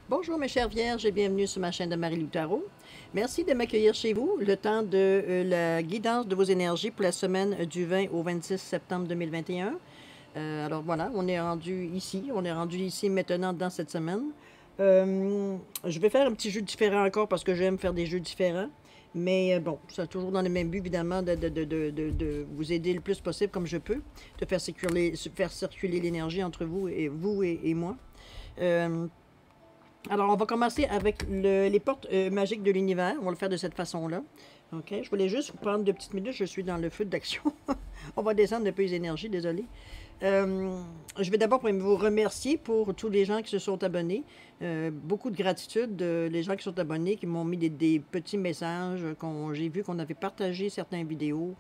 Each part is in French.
Bonjour mes chères vierges et bienvenue sur ma chaîne de Marie-Lou Tarot. Merci de m'accueillir chez vous, le temps de la guidance de vos énergies pour la semaine du 20 au 26 septembre 2021. Alors voilà, on est rendu ici maintenant dans cette semaine. Je vais faire un petit jeu différent encore parce que j'aime faire des jeux différents. Mais bon, c'est toujours dans le même but, évidemment, de vous aider le plus possible comme je peux, de faire circuler l'énergie entre vous et moi. Alors, on va commencer avec les portes magiques de l'univers. On va le faire de cette façon-là. OK? Je voulais juste vous prendre 2 petites minutes. Je suis dans le feu d'action. On va descendre un peu les énergies, désolé. Je vais d'abord vous remercier pour tous les gens qui se sont abonnés. Beaucoup de gratitude, les gens qui sont abonnés, qui m'ont mis des petits messages. J'ai vu qu'on avait partagé certaines vidéos,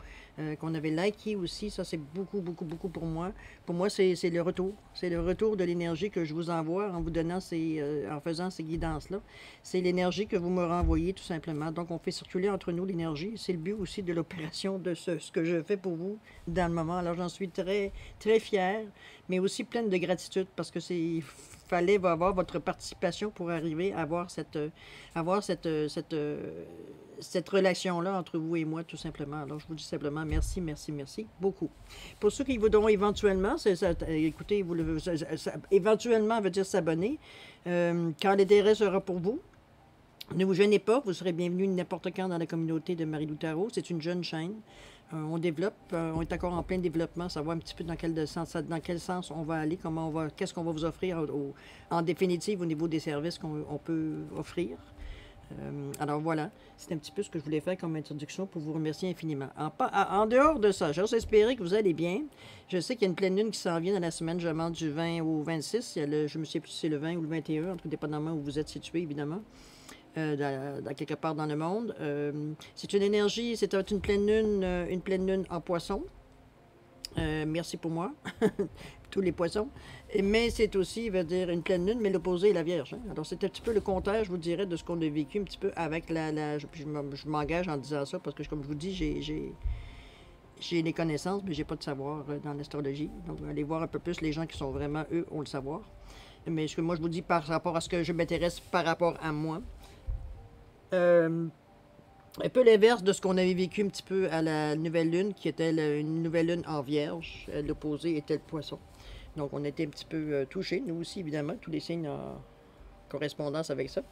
qu'on avait liké aussi. Ça, c'est beaucoup, beaucoup, beaucoup pour moi. Pour moi, c'est le retour. C'est le retour de l'énergie que je vous envoie en vous donnant en faisant ces guidances-là. C'est l'énergie que vous me renvoyez, tout simplement. Donc, on fait circuler entre nous l'énergie. C'est le but aussi de l'opération de ce que je fais pour vous dans le moment. Alors, j'en suis très, très fière, mais aussi pleine de gratitude parce que il fallait avoir votre participation pour arriver à avoir cette relation-là entre vous et moi, tout simplement. Alors, je vous dis simplement merci, merci, merci beaucoup. Pour ceux qui voudront éventuellement, écoutez, éventuellement veut dire s'abonner, quand l'intérêt sera pour vous, ne vous gênez pas, vous serez bienvenus n'importe quand dans la communauté de Marie-Lou Tarot. C'est une jeune chaîne. On développe, on est encore en plein développement, savoir un petit peu dans quel sens on va aller, qu'est-ce qu'on va vous offrir en définitive au niveau des services qu'on peut offrir. Alors voilà, c'est un petit peu ce que je voulais faire comme introduction pour vous remercier infiniment. En dehors de ça, j'ose espérer que vous allez bien. Je sais qu'il y a une pleine lune qui s'en vient dans la semaine, je demande du 20 au 26. Je me sais plus si c'est le 20 ou le 21, tout dépendamment où vous êtes situé, évidemment. Dans quelque part dans le monde. C'est une énergie, c'est une pleine lune en poisson. Merci pour moi, tous les poissons. Mais c'est aussi, veut dire, une pleine lune, mais l'opposé est la Vierge. Hein? Alors c'est un petit peu le contraire, je vous dirais, de ce qu'on a vécu un petit peu avec je m'engage en disant ça, parce que comme je vous dis, j'ai des connaissances, mais j'ai pas de savoir dans l'astrologie. Donc allez voir un peu plus les gens qui sont vraiment, eux, ont le savoir. Mais ce que moi je vous dis par rapport à ce que je m'intéresse par rapport à moi. Un peu l'inverse de ce qu'on avait vécu un petit peu à la nouvelle lune, qui était une nouvelle lune en vierge. L'opposé était le poisson. Donc on était un petit peu touchés, nous aussi évidemment, tous les signes en correspondance avec ça.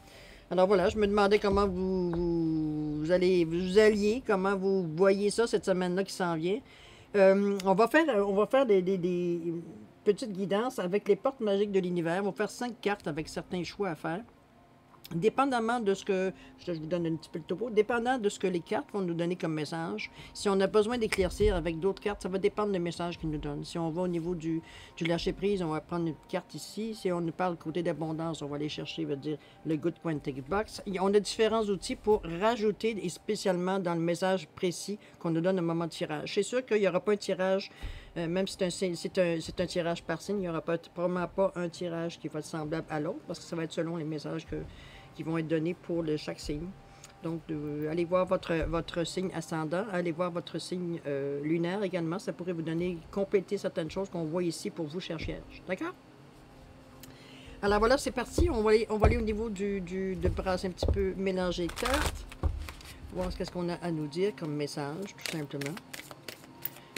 Alors voilà, je me demandais comment vous alliez, comment vous voyez ça cette semaine-là qui s'en vient. On va faire des petites guidances avec les portes magiques de l'univers. On va faire 5 cartes avec certains choix à faire. Dépendamment de ce que, je vous donne un petit peu le topo, dépendant de ce que les cartes vont nous donner comme message, si on a besoin d'éclaircir avec d'autres cartes, ça va dépendre des messages qu'ils nous donnent. Si on va au niveau du lâcher-prise, on va prendre une carte ici. Si on nous parle côté d'abondance, on va aller chercher, veut dire, le Good Quantic Box. On a différents outils pour rajouter, et spécialement dans le message précis qu'on nous donne au moment de tirage. C'est sûr qu'il n'y aura pas un tirage, même si c'est un tirage par signe, il n'y aura probablement pas un tirage qui va être semblable à l'autre, parce que ça va être selon les messages qui vont être donnés pour chaque signe. Donc, allez voir votre signe ascendant, allez voir votre signe lunaire également. Ça pourrait vous donner, compléter certaines choses qu'on voit ici pour vous, chers vierges. D'accord? Alors voilà, c'est parti. On va aller au niveau de brasser un petit peu, mélanger les cartes. Voir ce qu'on a à nous dire comme message, tout simplement.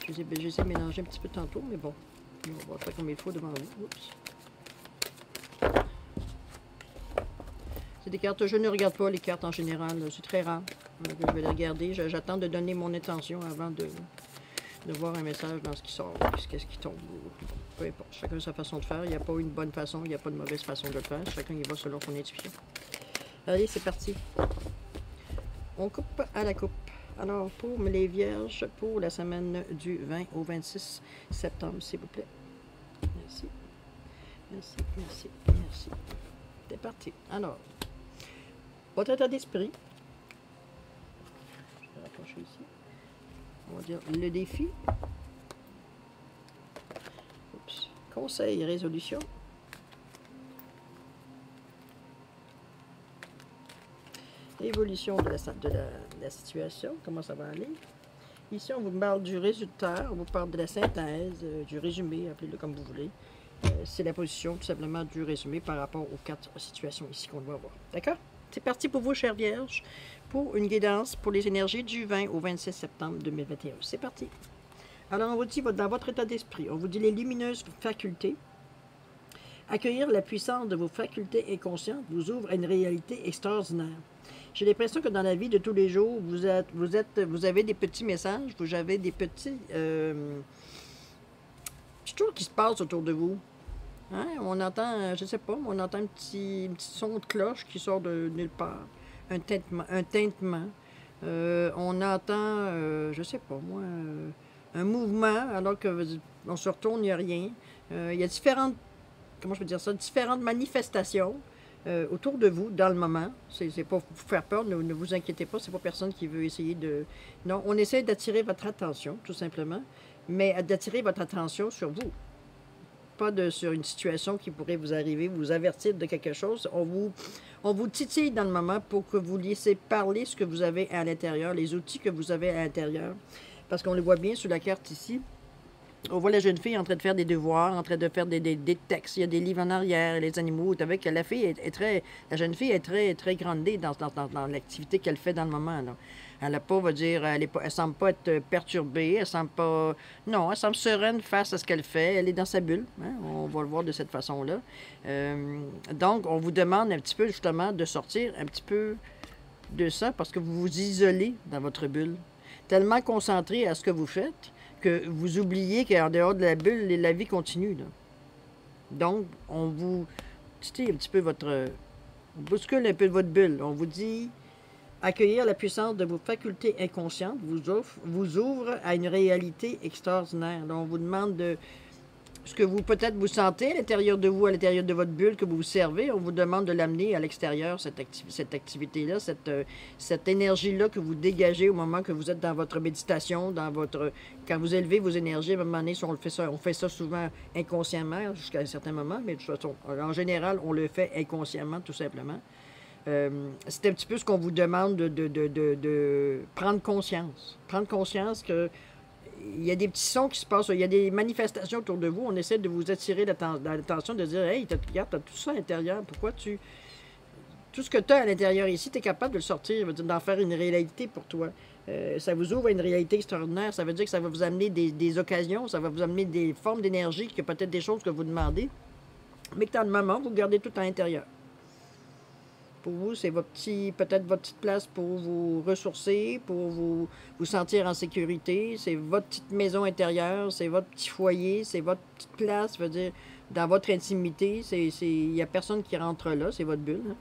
J'essaie de mélanger un petit peu tantôt, mais bon. On va faire comme il faut devant vous. Oups. C'est des cartes, je ne regarde pas les cartes en général, c'est très rare. Je vais les regarder, j'attends de donner mon intention avant de voir un message dans ce qui sort, qu'est-ce qui tombe. Peu importe, chacun a sa façon de faire, il n'y a pas une bonne façon, il n'y a pas de mauvaise façon de le faire, chacun y va selon son intuition. Allez, c'est parti. On coupe à la coupe. Alors, pour les vierges, pour la semaine du 20 au 26 septembre, s'il vous plaît. Merci. Merci, merci, merci. C'est parti. Alors, votre état d'esprit. Je vais rapprocher ici. On va dire le défi. Oups. Conseil et résolution. Évolution de la situation. Comment ça va aller. Ici, on vous parle du résultat. On vous parle de la synthèse, du résumé, appelez-le comme vous voulez. C'est la position tout simplement du résumé par rapport aux 4 situations ici qu'on doit voir. D'accord? C'est parti pour vous, chère Vierge, pour une guidance pour les énergies du 20 au 26 septembre 2021. C'est parti. Alors, on vous dit, dans votre état d'esprit, on vous dit les lumineuses facultés. Accueillir la puissance de vos facultés inconscientes vous ouvre à une réalité extraordinaire. J'ai l'impression que dans la vie de tous les jours, vous avez des petits messages, vous avez des petits choses qui se passent autour de vous. Hein? On entend, je sais pas, on entend un petit son de cloche qui sort de nulle part. Un tintement. On entend, je sais pas moi, un mouvement, alors qu'on se retourne, il n'y a rien. Il y a différentes, comment je peux dire ça, différentes manifestations autour de vous, dans le moment. C'est pas pour vous faire peur, ne vous inquiétez pas, c'est pas personne qui veut essayer de... Non, on essaie d'attirer votre attention, tout simplement, mais d'attirer votre attention sur vous. Pas sur une situation qui pourrait vous arriver, vous avertir de quelque chose. On vous titille dans le moment pour que vous laissiez parler ce que vous avez à l'intérieur, les outils que vous avez à l'intérieur. Parce qu'on le voit bien sur la carte ici. On voit la jeune fille en train de faire des devoirs, en train de faire des textes. Il y a des livres en arrière, les animaux. Avec la fille la jeune fille est très grandée dans l'activité qu'elle fait dans le moment. Là. Elle n'a pas, on va dire, elle semble pas être perturbée, elle semble pas... Non, elle semble sereine face à ce qu'elle fait. Elle est dans sa bulle, hein? On va le voir de cette façon-là. Donc, on vous demande un petit peu, justement, de sortir un petit peu de ça parce que vous vous isolez dans votre bulle. Tellement concentré à ce que vous faites que vous oubliez qu'en dehors de la bulle, la vie continue. Là. Donc, on vous titille un petit peu on bouscule un peu votre bulle. On vous dit... Accueillir la puissance de vos facultés inconscientes vous ouvre à une réalité extraordinaire. Donc, on vous demande de ce que vous peut-être vous sentez à l'intérieur de vous, à l'intérieur de votre bulle que vous vous servez. On vous demande de l'amener à l'extérieur, cette activité-là, cette énergie-là que vous dégagez au moment que vous êtes dans votre méditation, quand vous élevez vos énergies. À un moment donné, on fait ça souvent inconsciemment jusqu'à un certain moment, mais de toute façon, en général, on le fait inconsciemment, tout simplement. C'est un petit peu ce qu'on vous demande de prendre conscience. Prendre conscience qu'il y a des petits sons qui se passent, il y a des manifestations autour de vous. On essaie de vous attirer l'attention, de dire « Hey, regarde, tu as tout ça à l'intérieur. Pourquoi tu... Tout ce que tu as à l'intérieur ici, tu es capable de le sortir, d'en faire une réalité pour toi. Ça vous ouvre à une réalité extraordinaire. Ça veut dire que ça va vous amener des occasions, ça va vous amener des formes d'énergie, qu'il y a peut-être des choses que vous demandez, mais que dans le moment, vous gardez tout à l'intérieur. Pour vous, c'est peut-être votre petite place pour vous ressourcer, pour vous sentir en sécurité. C'est votre petite maison intérieure, c'est votre petit foyer, c'est votre petite place, je veux dire, dans votre intimité. Il n'y a personne qui rentre là, c'est votre bulle. Hein?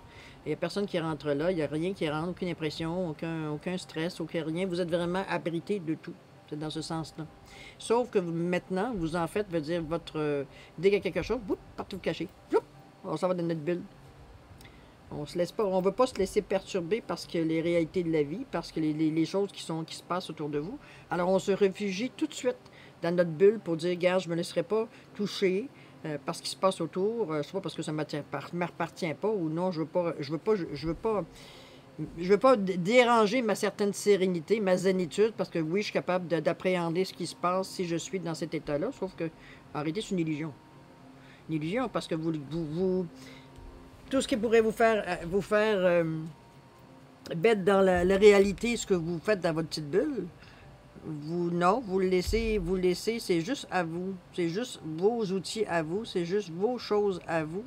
Il n'y a personne qui rentre là, il n'y a rien qui rentre, aucune impression, aucun stress, aucun rien. Vous êtes vraiment abrité de tout. C'est dans ce sens-là. Sauf que maintenant, vous en faites, veut dire, dès qu'il y a quelque chose, partez vous cacher. On s'en va dans notre bulle. On ne veut pas se laisser perturber parce que les réalités de la vie, parce que les choses qui se passent autour de vous. Alors, on se réfugie tout de suite dans notre bulle pour dire, regarde, je ne me laisserai pas toucher par ce qui se passe autour, soit parce que ça ne m'appartient pas ou non, je veux pas déranger ma certaine sérénité, ma zénitude, parce que oui, je suis capable d'appréhender ce qui se passe si je suis dans cet état-là, sauf que, arrêtez, c'est une illusion. Une illusion parce que tout ce qui pourrait vous faire bête dans la réalité, ce que vous faites dans votre petite bulle, vous le laissez, c'est juste à vous. C'est juste vos outils à vous, c'est juste vos choses à vous.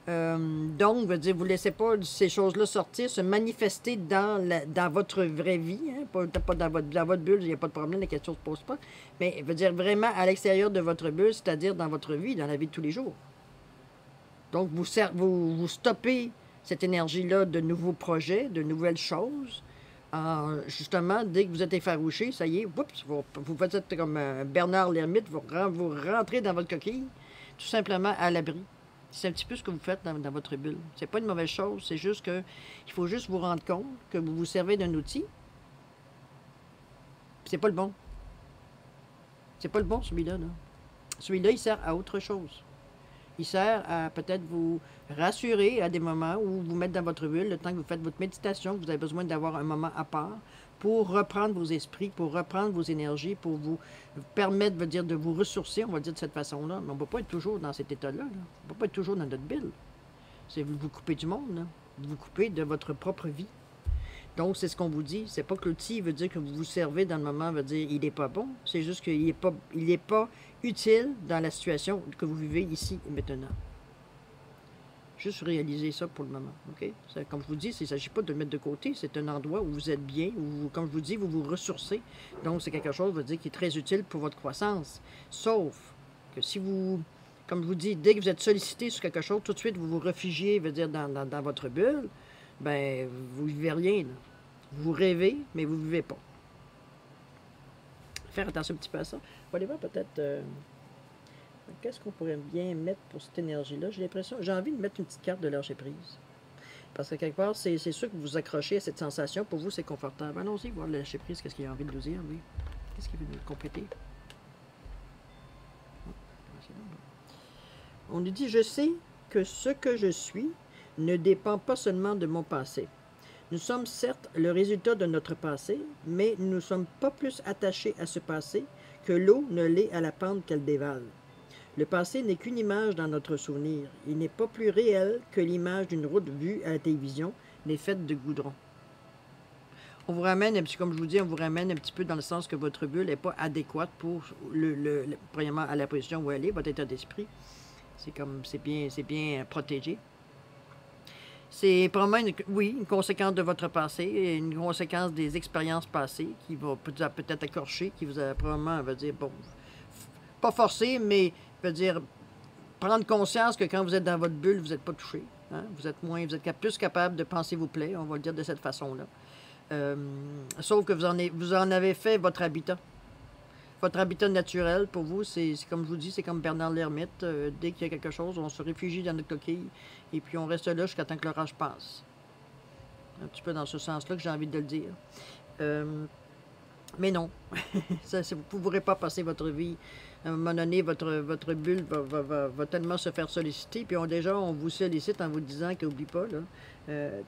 Donc, veut dire, vous ne laissez pas ces choses-là sortir, se manifester dans votre vraie vie, hein, pas dans votre bulle, il n'y a pas de problème, la question ne se pose pas, mais veut dire vraiment à l'extérieur de votre bulle, c'est-à-dire dans votre vie, dans la vie de tous les jours. Donc, vous stoppez cette énergie-là de nouveaux projets, de nouvelles choses. Justement, dès que vous êtes effarouché, ça y est, vous faites comme Bernard l'ermite, vous rentrez dans votre coquille, tout simplement à l'abri. C'est un petit peu ce que vous faites dans votre bulle. C'est pas une mauvaise chose, c'est juste que il faut juste vous rendre compte que vous vous servez d'un outil. C'est pas le bon. C'est pas le bon, celui-là. Là. Celui-là, il sert à autre chose. Il sert à peut-être vous rassurer à des moments où vous mettre dans votre bulle, le temps que vous faites votre méditation, que vous avez besoin d'avoir un moment à part pour reprendre vos esprits, pour reprendre vos énergies, pour vous permettre, veut dire, de vous ressourcer, on va dire de cette façon-là. Mais on ne va pas être toujours dans cet état-là. On ne va pas être toujours dans notre bulle. C'est vous couper du monde, là. Vous couper de votre propre vie. Donc, c'est ce qu'on vous dit. C'est pas que l'outil veut dire que vous vous servez dans le moment, veut dire il n'est pas bon. C'est juste qu'il n'est pas utile dans la situation que vous vivez ici et maintenant. Juste réaliser ça pour le moment, OK? Comme je vous dis, il ne s'agit pas de le mettre de côté. C'est un endroit où vous êtes bien, où, comme je vous dis, vous vous ressourcez. Donc, c'est quelque chose, veut dire, qui est très utile pour votre croissance. Sauf que si vous, comme je vous dis, dès que vous êtes sollicité sur quelque chose, tout de suite, vous vous réfugiez, veut dire, dans votre bulle, ben, vous ne vivez rien, là. Vous rêvez, mais vous ne vivez pas. Faire attention un petit peu à ça. On va aller voir peut-être... qu'est-ce qu'on pourrait bien mettre pour cette énergie-là? J'ai l'impression, j'ai envie de mettre une petite carte de lâcher prise. Parce que quelque part, c'est sûr que vous vous accrochez à cette sensation. Pour vous, c'est confortable. Allons-y, voir le lâcher prise. Qu'est-ce qu'il a envie de nous dire, lui? Qu'est-ce qu'il veut nous compléter? On nous dit, je sais que ce que je suis ne dépend pas seulement de mon passé. Nous sommes certes le résultat de notre passé, mais nous ne sommes pas plus attachés à ce passé que l'eau ne l'est à la pente qu'elle dévale. Le passé n'est qu'une image dans notre souvenir. Il n'est pas plus réel que l'image d'une route vue à la télévision, n'est faite de goudron. On vous ramène, comme je vous dis, on vous ramène un petit peu dans le sens que votre bulle n'est pas adéquate pour, premièrement, à la position où elle est, votre état d'esprit. C'est bien protégé. C'est probablement, une conséquence de votre passé, une conséquence des expériences passées qui va peut-être écorcher, qui vous a probablement, va dire, bon, pas forcer, mais veut dire prendre conscience que quand vous êtes dans votre bulle, vous n'êtes pas touché. Hein? Vous êtes plus capable de penser vos plaies, on va le dire de cette façon-là. Sauf que vous en avez fait votre habitat. Votre habitat naturel, pour vous, c'est comme je vous dis, c'est comme Bernard l'Ermite. Dès qu'il y a quelque chose, on se réfugie dans notre coquille et puis on reste là jusqu'à temps que l'orage passe. Un petit peu dans ce sens-là que j'ai envie de le dire. Mais non, vous ne pourrez pas passer votre vie. À un moment donné, votre bulle va tellement se faire solliciter. Puis on vous sollicite en vous disant qu'oublie pas, là,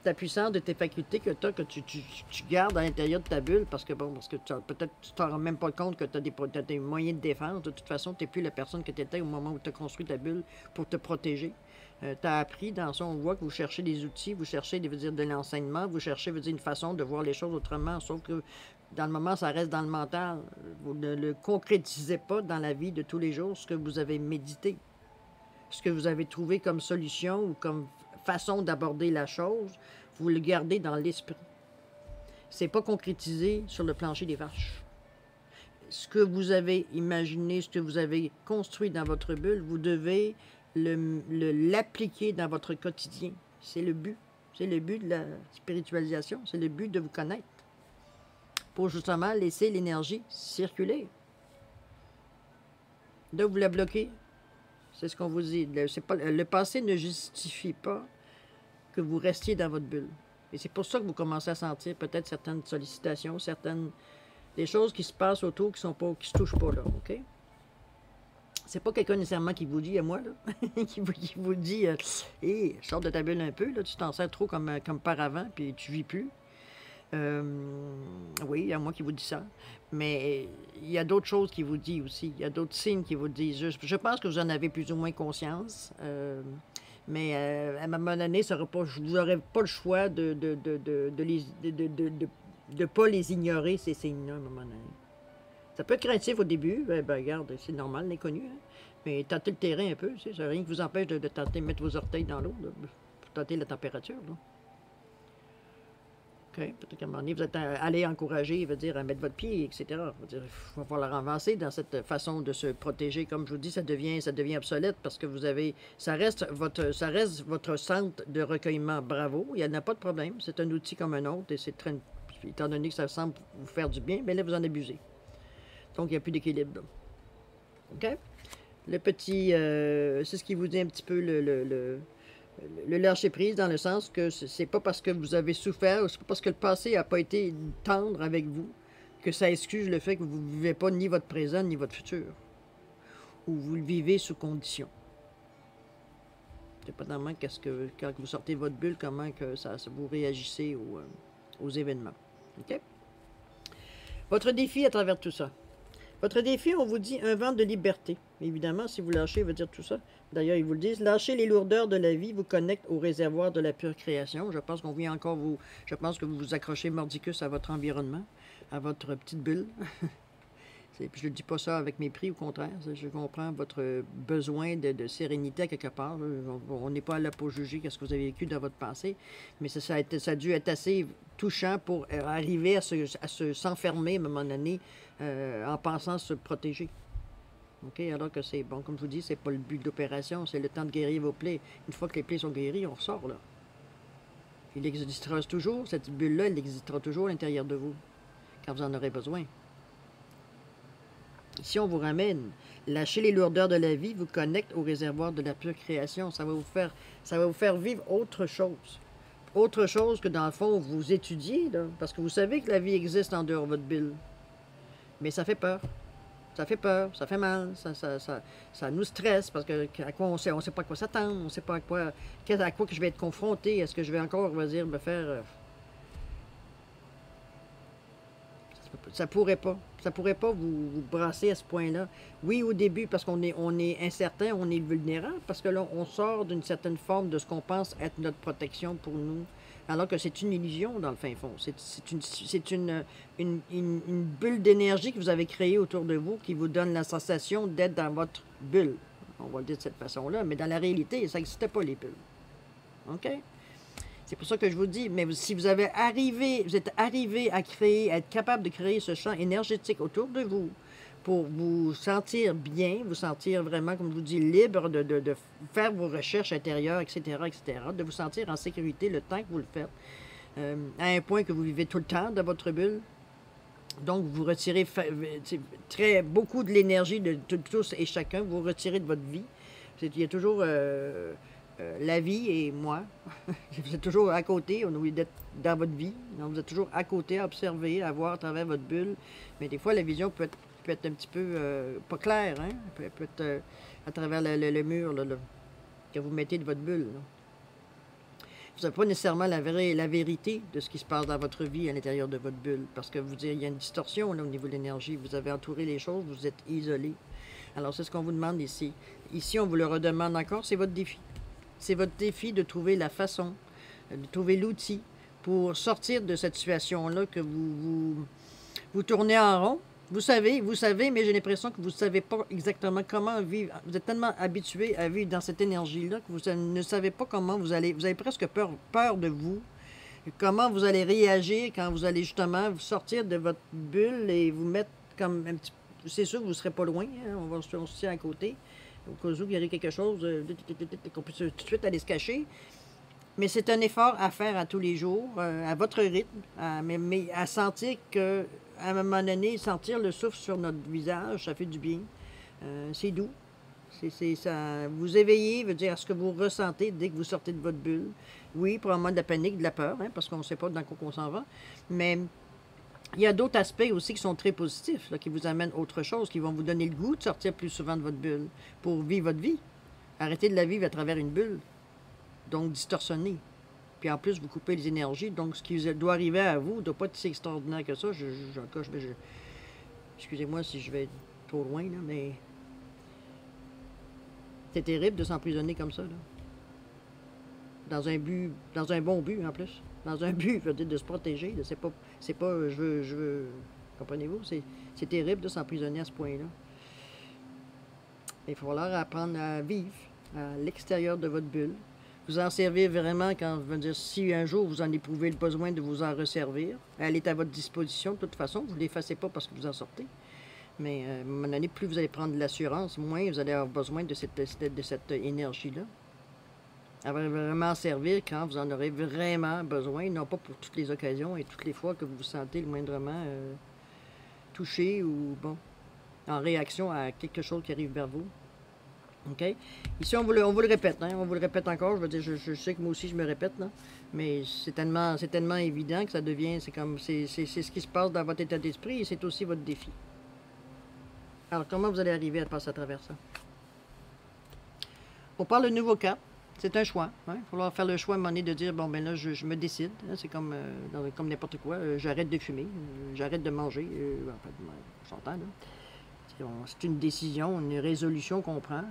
ta puissance de tes facultés que tu gardes à l'intérieur de ta bulle, parce que peut-être tu t'en rends même pas compte que tu as des moyens de défense. De toute façon, tu n'es plus la personne que tu étais au moment où tu as construit ta bulle pour te protéger. Tu as appris, dans ça, on voit que vous cherchez des outils, vous cherchez de l'enseignement, vous cherchez une façon de voir les choses autrement, sauf que dans le moment, ça reste dans le mental. Vous ne le concrétisez pas dans la vie de tous les jours, ce que vous avez médité, ce que vous avez trouvé comme solution ou comme façon d'aborder la chose, vous le gardez dans l'esprit. C'est pas concrétisé sur le plancher des vaches. Ce que vous avez imaginé, ce que vous avez construit dans votre bulle, vous devez l'appliquer dans votre quotidien. C'est le but. C'est le but de la spiritualisation. C'est le but de vous connaître. Pour justement laisser l'énergie circuler. De vous la bloquer. C'est ce qu'on vous dit. Le passé ne justifie pas que vous restiez dans votre bulle. Et c'est pour ça que vous commencez à sentir peut-être certaines sollicitations, des choses qui se passent autour qui ne se touchent pas là, OK? C'est pas quelqu'un nécessairement qui vous dit, à moi, là, qui vous dit, hey, sors de ta bulle un peu, là, tu t'en sers trop comme par avant, puis tu vis plus. Oui, il y a moi qui vous dis ça. Mais il y a d'autres choses qui vous disent aussi. Il y a d'autres signes qui vous disent. Je pense que vous en avez plus ou moins conscience. Mais à un moment donné, vous n'aurez pas le choix de ne pas les ignorer, ces signes-là, à un moment donné. Ça peut être craintif au début. Ben regarde, c'est normal, l'inconnu. Hein? Mais tâtez le terrain un peu. Ça n'a rien qui vous empêche de tenter de mettre vos orteils dans l'eau pour tenter la température. Là. Okay. Peut-être qu'à un moment donné, vous êtes allé encourager, à mettre votre pied, etc. Il va falloir avancer dans cette façon de se protéger. Comme je vous dis, ça devient obsolète parce que ça reste votre centre de recueillement. Bravo, il n'y en a pas de problème. C'est un outil comme un autre et c'est très, étant donné que ça semble vous faire du bien, mais là, vous en abusez. Donc, il n'y a plus d'équilibre. OK? Le petit, c'est ce qui vous dit un petit peu le lâcher-prise, dans le sens que c'est pas parce que vous avez souffert, c'est pas parce que le passé n'a pas été tendre avec vous, que ça excuse le fait que vous ne vivez pas ni votre présent ni votre futur. Ou vous le vivez sous condition. Dépendamment quand vous sortez de votre bulle, comment que vous réagissez aux événements. OK? Votre défi à travers tout ça. Votre défi, on vous dit un vent de liberté. Évidemment, si vous lâchez, veut dire tout ça. D'ailleurs, ils vous le disent. Lâchez les lourdeurs de la vie, vous connecte au réservoir de la pure création. Je pense qu'on vient encore vous... Je pense que vous vous accrochez mordicus à votre environnement, à votre petite bulle. Puis je ne dis pas ça avec mépris, au contraire. Je comprends votre besoin de sérénité à quelque part. On n'est pas là pour juger ce que vous avez vécu dans votre passé, mais ça a dû être assez touchant pour arriver à s'enfermer à un moment donné en pensant se protéger. OK? Alors que c'est, bon, comme je vous dis, c'est pas le but de l'opération, c'est le temps de guérir vos plaies. Une fois que les plaies sont guéries, on ressort là. Il existera toujours, cette bulle-là, elle existera toujours à l'intérieur de vous, quand vous en aurez besoin. Ici, on vous ramène. Lâchez les lourdeurs de la vie, vous connecte au réservoir de la pure création. Ça va vous faire vivre autre chose. Autre chose que, dans le fond, vous étudiez, là, parce que vous savez que la vie existe en dehors de votre bulle. Mais ça fait peur. Ça fait peur, ça fait mal, ça nous stresse, parce que à quoi on sait pas à quoi s'attendre, on sait pas à quoi que je vais être confronté. Est-ce que je vais encore, on va dire, me faire... Ça pourrait pas vous brasser à ce point-là. Oui, au début, parce qu'on est incertain, on est vulnérable, parce que là, on sort d'une certaine forme de ce qu'on pense être notre protection pour nous, alors que c'est une illusion, dans le fin fond. C'est une bulle d'énergie que vous avez créée autour de vous, qui vous donne la sensation d'être dans votre bulle. On va le dire de cette façon-là, mais dans la réalité, ça n'existait pas, les bulles. OK? C'est pour ça que je vous dis, mais si vous êtes arrivé à créer, à être capable de créer ce champ énergétique autour de vous pour vous sentir bien, vous sentir vraiment, comme je vous dis, libre de faire vos recherches intérieures, etc., de vous sentir en sécurité le temps que vous le faites, à un point que vous vivez tout le temps dans votre bulle. Donc, vous retirez beaucoup de l'énergie de tous et chacun, vous retirez de votre vie. Il y a toujours... la vie et moi, vous êtes toujours à côté, on oublie d'être dans votre vie, donc vous êtes toujours à côté, à observer, à voir à travers votre bulle, mais des fois la vision peut être un petit peu pas claire, hein? peut être à travers le mur là, que vous mettez de votre bulle. Là. Vous n'avez pas nécessairement la vérité de ce qui se passe dans votre vie à l'intérieur de votre bulle, parce que vous dire, il y a une distorsion là, au niveau de l'énergie, vous avez entouré les choses, vous êtes isolé. Alors c'est ce qu'on vous demande ici. Ici, on vous le redemande encore, c'est votre défi. C'est votre défi de trouver la façon, de trouver l'outil pour sortir de cette situation-là que vous tournez en rond. Vous savez, mais j'ai l'impression que vous ne savez pas exactement comment vivre. Vous êtes tellement habitué à vivre dans cette énergie-là que vous ne savez pas comment vous avez presque peur de vous. Comment vous allez réagir quand vous allez justement vous sortir de votre bulle et vous mettre comme un petit... C'est sûr que vous ne serez pas loin, hein, on se tient à côté. Au cas où il y aurait quelque chose, qu'on puisse tout de suite aller se cacher. Mais c'est un effort à faire à tous les jours, à votre rythme, mais à sentir que, à un moment donné, sentir le souffle sur notre visage, ça fait du bien. C'est doux. Ça, vous éveillez, veut dire, à ce que vous ressentez dès que vous sortez de votre bulle. Oui, probablement de la panique, de la peur, hein, parce qu'on ne sait pas dans quoi on s'en va. Mais il y a d'autres aspects aussi qui sont très positifs, là, qui vous amènent autre chose, qui vont vous donner le goût de sortir plus souvent de votre bulle pour vivre votre vie. Arrêtez de la vivre à travers une bulle, donc distorsionnée. Puis en plus, vous coupez les énergies, donc ce qui doit arriver à vous ne doit pas être si extraordinaire que ça. Excusez-moi si je vais trop loin, là, mais c'est terrible de s'emprisonner comme ça, là. Dans un bon but en plus. Dans un but, je veux dire, de se protéger. C'est pas, je veux, comprenez-vous? C'est terrible de s'emprisonner à ce point-là. Il va falloir apprendre à vivre à l'extérieur de votre bulle. Vous en servir vraiment quand, je veux dire, si un jour vous en éprouvez le besoin de vous en resservir, elle est à votre disposition de toute façon. Vous ne l'effacez pas parce que vous en sortez. Mais à un moment donné, plus vous allez prendre de l'assurance, moins vous allez avoir besoin de cette énergie-là. Elle va vraiment servir quand vous en aurez vraiment besoin, non pas pour toutes les occasions et toutes les fois que vous vous sentez le moindrement touché ou, bon, en réaction à quelque chose qui arrive vers vous. OK? Ici, on vous le répète, hein? On vous le répète encore. Je veux dire, je sais que moi aussi, je me répète, là. Mais c'est tellement évident que ça devient, c'est ce qui se passe dans votre état d'esprit et c'est aussi votre défi. Alors, comment vous allez arriver à passer à travers ça? On parle de nouveau cap. C'est un choix. Il va falloir faire le choix à un moment donné de dire, bon, ben là, je me décide. Hein, c'est comme, comme n'importe quoi. J'arrête de fumer, j'arrête de manger. En fait, on s'entend, là. C'est une décision, une résolution qu'on prend.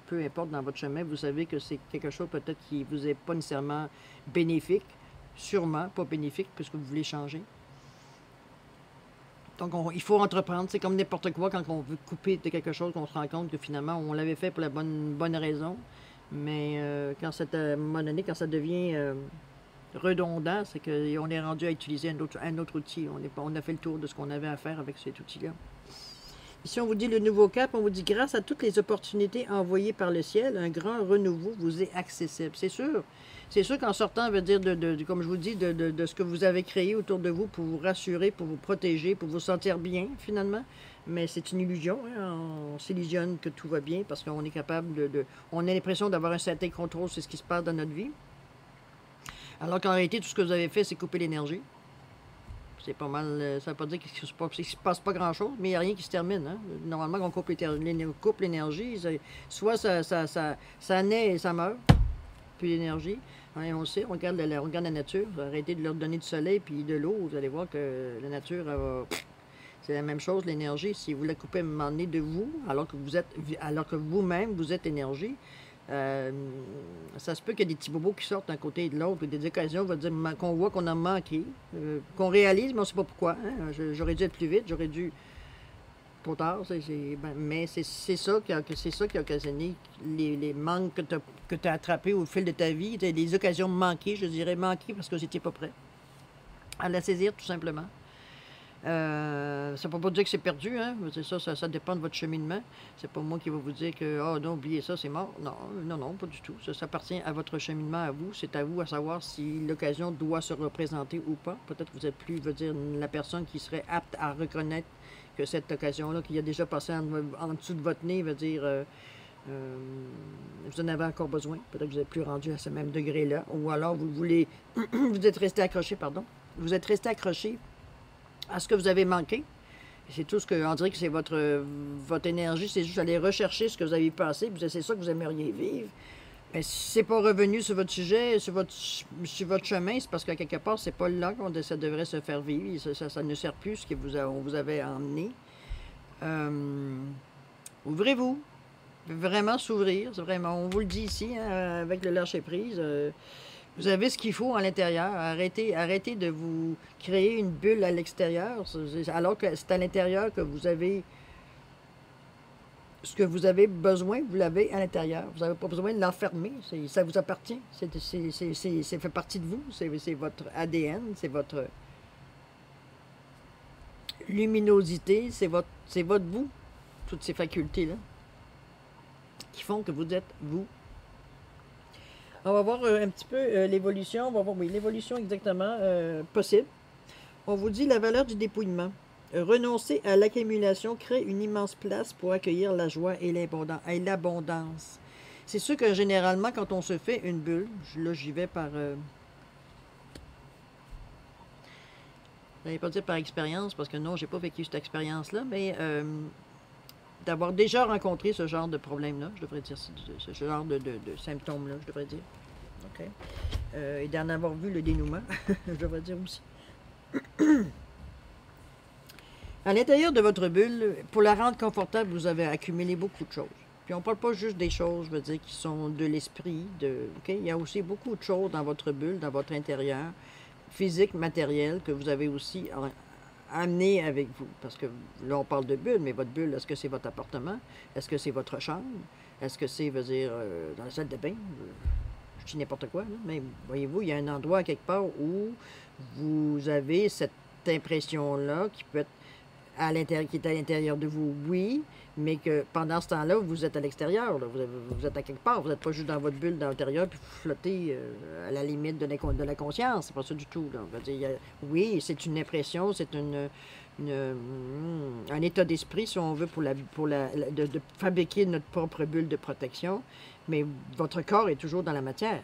Peu importe dans votre chemin, vous savez que c'est quelque chose peut-être qui vous est pas nécessairement bénéfique. Sûrement pas bénéfique puisque vous voulez changer. Donc, il faut entreprendre. C'est comme n'importe quoi quand on veut couper de quelque chose, qu'on se rend compte que finalement, on l'avait fait pour la bonne raison. Mais quand à un moment donné, quand ça devient redondant, c'est qu'on est rendu à utiliser un autre outil. On a fait le tour de ce qu'on avait à faire avec cet outil-là. Ici, on vous dit le nouveau cap, on vous dit grâce à toutes les opportunités envoyées par le ciel, un grand renouveau vous est accessible. C'est sûr. C'est sûr qu'en sortant, veut dire, comme je vous dis, de ce que vous avez créé autour de vous pour vous rassurer, pour vous protéger, pour vous sentir bien, finalement. Mais c'est une illusion. Hein? On s'illusionne que tout va bien parce qu'on est capable on a l'impression d'avoir un certain contrôle sur ce qui se passe dans notre vie. Alors qu'en réalité, tout ce que vous avez fait, c'est couper l'énergie. C'est pas mal, ça ne veut pas dire qu'il ne se passe pas grand-chose, mais il n'y a rien qui se termine. Hein? Normalement, quand on coupe l'énergie, soit ça naît et ça meurt, puis l'énergie. Hein, on le sait, on regarde la nature, arrêtez de leur donner du soleil puis de l'eau, vous allez voir que la nature, c'est la même chose, l'énergie. Si vous la coupez à un moment donné de vous, alors que vous-même, vous êtes énergie, ça se peut qu'il y ait des petits bobos qui sortent d'un côté et de l'autre, des occasions qu'on voit qu'on a manqué, qu'on réalise, mais on ne sait pas pourquoi. Hein? J'aurais dû être plus vite, j'aurais dû... Trop tard, mais c'est ça qui a occasionné les manques que tu as attrapés au fil de ta vie, les occasions manquées, je dirais manquées parce que j'étais pas prêt à la saisir, tout simplement. Ça ne peut pas dire que c'est perdu, hein? Ça dépend de votre cheminement. C'est pas moi qui vais vous dire que, oh non, oubliez ça, c'est mort. Non, pas du tout. Ça appartient à votre cheminement, à vous. C'est à vous à savoir si l'occasion doit se représenter ou pas. Peut-être que vous êtes plus, veut dire, la personne qui serait apte à reconnaître que cette occasion-là, qui a déjà passé en dessous de votre nez, veut dire, vous en avez encore besoin. Peut-être que vous n'êtes plus rendu à ce même degré-là. Ou alors, vous êtes resté accroché, pardon. Vous êtes resté accroché à ce que vous avez manqué. C'est tout ce que, on dirait que c'est votre énergie, c'est juste aller rechercher ce que vous avez passé, puis c'est ça que vous aimeriez vivre. Mais si c'est pas revenu sur votre sujet, sur votre chemin, c'est parce qu'à quelque part, c'est pas là que ça devrait se faire vivre. Ça ne sert plus ce que on vous avait emmené. Ouvrez-vous. Vraiment s'ouvrir. C'est vraiment, on vous le dit ici, hein, avec le lâcher-prise. Vous avez ce qu'il faut à l'intérieur. Arrêtez de vous créer une bulle à l'extérieur, alors que c'est à l'intérieur que vous avez ce que vous avez besoin, vous l'avez à l'intérieur. Vous n'avez pas besoin de l'enfermer. Ça vous appartient. Ça fait partie de vous. C'est votre ADN, c'est votre luminosité, c'est votre vous. Toutes ces facultés-là qui font que vous êtes vous. On va voir un petit peu l'évolution. On va voir, oui, l'évolution exactement possible. On vous dit la valeur du dépouillement. Renoncer à l'accumulation crée une immense place pour accueillir la joie et l'abondance. C'est sûr que généralement, quand on se fait une bulle, là j'y vais par... je n'allais pas dire par expérience, parce que non, j'ai pas vécu cette expérience-là, mais d'avoir déjà rencontré ce genre de problème-là, je devrais dire, ce genre de symptômes-là, je devrais dire. OK. Et d'en avoir vu le dénouement, je devrais dire aussi. À l'intérieur de votre bulle, pour la rendre confortable, vous avez accumulé beaucoup de choses. Puis on ne parle pas juste des choses, je veux dire, qui sont de l'esprit. Okay? Il y a aussi beaucoup de choses dans votre bulle, dans votre intérieur, physique, matériel, que vous avez aussi amené avec vous. Parce que là, on parle de bulle, mais votre bulle, est-ce que c'est votre appartement? Est-ce que c'est votre chambre? Est-ce que c'est, veut dire, dans la salle de bain? Je dis n'importe quoi, là. Mais voyez-vous, il y a un endroit quelque part où vous avez cette impression-là qui peut être qui est à l'intérieur de vous, oui, mais que pendant ce temps-là, vous êtes à l'extérieur, vous êtes à quelque part, vous n'êtes pas juste dans votre bulle d'intérieur puis vous flottez à la limite de la conscience, c'est pas ça du tout. Là. On va dire, oui, c'est une impression, c'est un état d'esprit, si on veut, de fabriquer notre propre bulle de protection, mais votre corps est toujours dans la matière.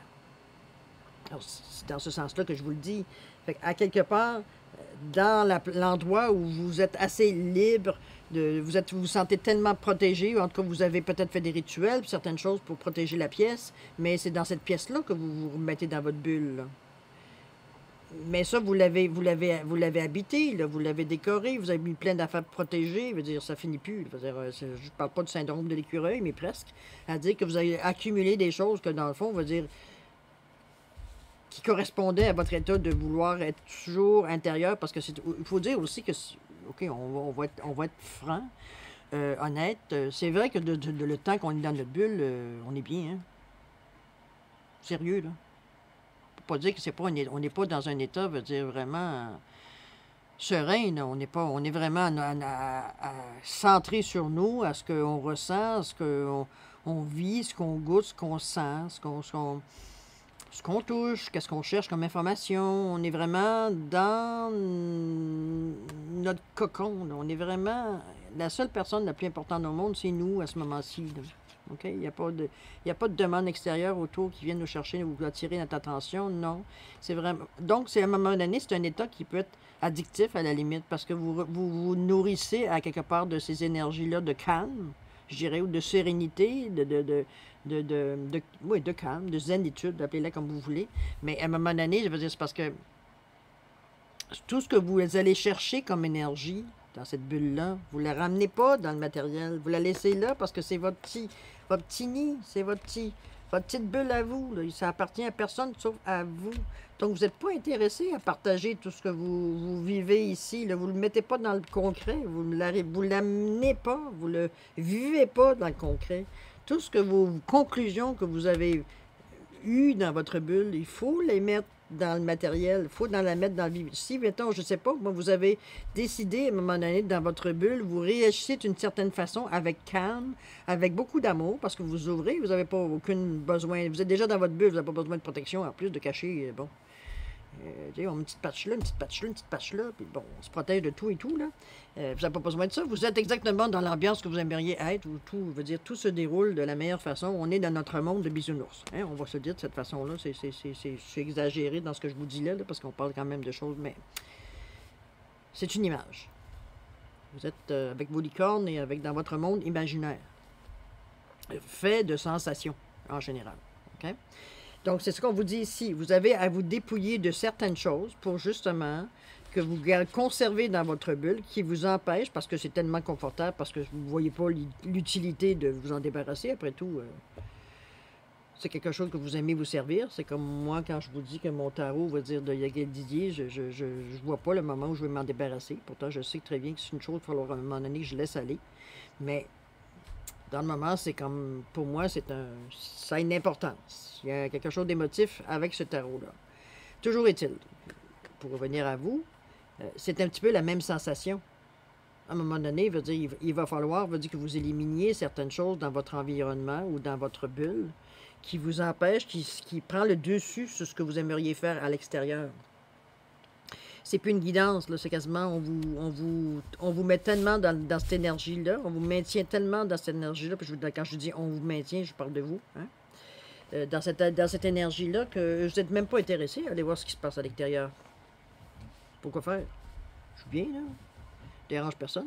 C'est dans ce sens-là que je vous le dis. Fait à quelque part, dans l'endroit où vous êtes assez libre, vous vous sentez tellement protégé, ou en tout cas vous avez peut-être fait des rituels, certaines choses pour protéger la pièce, mais c'est dans cette pièce-là que vous vous remettez dans votre bulle, là. Mais ça, vous l'avez habité, là, vous l'avez décoré, vous avez mis plein d'affaires protégées, je veux dire, ça finit plus. Je veux dire, je ne parle pas du syndrome de l'écureuil, mais presque. À dire que vous avez accumulé des choses que, dans le fond, on va dire, qui correspondaient à votre état de vouloir être toujours intérieur, parce que il faut dire aussi que, OK, on va être franc, honnête. C'est vrai que le temps qu'on est dans notre bulle, on est bien, hein? Sérieux, là. Pas dire que c'est pas on n'est pas dans un état, veut dire vraiment serein, là. On est vraiment centré sur nous, à ce qu'on ressent, à ce qu'on vit, ce qu'on goûte, ce qu'on sent, ce qu'on touche, qu'est-ce qu'on cherche comme information. On est vraiment dans notre cocon, là. On est vraiment la seule personne la plus importante au monde, c'est nous à ce moment-ci, là. OK? Il n'y a pas de demande extérieure autour qui vient nous chercher ou attirer notre attention. Non. C'est vraiment. Donc, à un moment donné, c'est un état qui peut être addictif à la limite parce que vous nourrissez à quelque part de ces énergies-là de calme, je dirais, ou de sérénité, oui, de calme, de zénitude, appelez-la comme vous voulez. Mais à un moment donné, je veux dire, c'est parce que tout ce que vous allez chercher comme énergie dans cette bulle-là, vous ne la ramenez pas dans le matériel. Vous la laissez là parce que c'est votre petit nid, c'est votre petite bulle à vous, là. Ça appartient à personne sauf à vous. Donc, vous n'êtes pas intéressé à partager tout ce que vous vivez ici, là. Vous ne le mettez pas dans le concret. Vous ne l'amenez pas. Vous ne le vivez pas dans le concret. Tout ce que vos conclusions que vous avez eues dans votre bulle, il faut les mettre dans le matériel, il faut la mettre dans le vivre. Si, mettons, je ne sais pas, moi, vous avez décidé à un moment donné, dans votre bulle, vous réagissez d'une certaine façon, avec calme, avec beaucoup d'amour, parce que vous ouvrez, vous n'avez pas aucun besoin, vous êtes déjà dans votre bulle, vous n'avez pas besoin de protection, en plus de cacher, bon, on met une petite patch là, une petite patch là, une petite patch là, puis bon, on se protège de tout et tout, là. Vous n'avez pas besoin de ça. Vous êtes exactement dans l'ambiance que vous aimeriez être, où tout se déroule de la meilleure façon. On est dans notre monde de bisounours. Hein? On va se dire de cette façon-là. C'est exagéré dans ce que je vous dis là, parce qu'on parle quand même de choses, mais c'est une image. Vous êtes avec vos licornes et dans votre monde imaginaire, fait de sensations, en général. OK? Donc, c'est ce qu'on vous dit ici. Vous avez à vous dépouiller de certaines choses pour justement que vous conservez dans votre bulle, qui vous empêche, parce que c'est tellement confortable, parce que vous ne voyez pas l'utilité de vous en débarrasser. Après tout, c'est quelque chose que vous aimez vous servir. C'est comme moi, quand je vous dis que mon tarot va dire de Yaguel Didier, je vois pas le moment où je vais m'en débarrasser. Pourtant, je sais très bien que c'est une chose, il va falloir à un moment donné que je laisse aller. Mais dans le moment, c'est comme, pour moi, ça a une importance. Il y a quelque chose d'émotif avec ce tarot-là. Toujours est-il, pour revenir à vous, c'est un petit peu la même sensation. À un moment donné, il va falloir que vous éliminiez certaines choses dans votre environnement ou dans votre bulle qui vous empêchent, qui prend le dessus sur ce que vous aimeriez faire à l'extérieur. C'est plus une guidance, là, c'est quasiment, on vous met tellement dans cette énergie-là, on vous maintient tellement dans cette énergie-là, puis quand je dis on vous maintient, je parle de vous, hein, dans cette énergie-là, que vous n'êtes même pas intéressé à aller voir ce qui se passe à l'extérieur. Pourquoi faire? Je suis bien, là. Je dérange personne.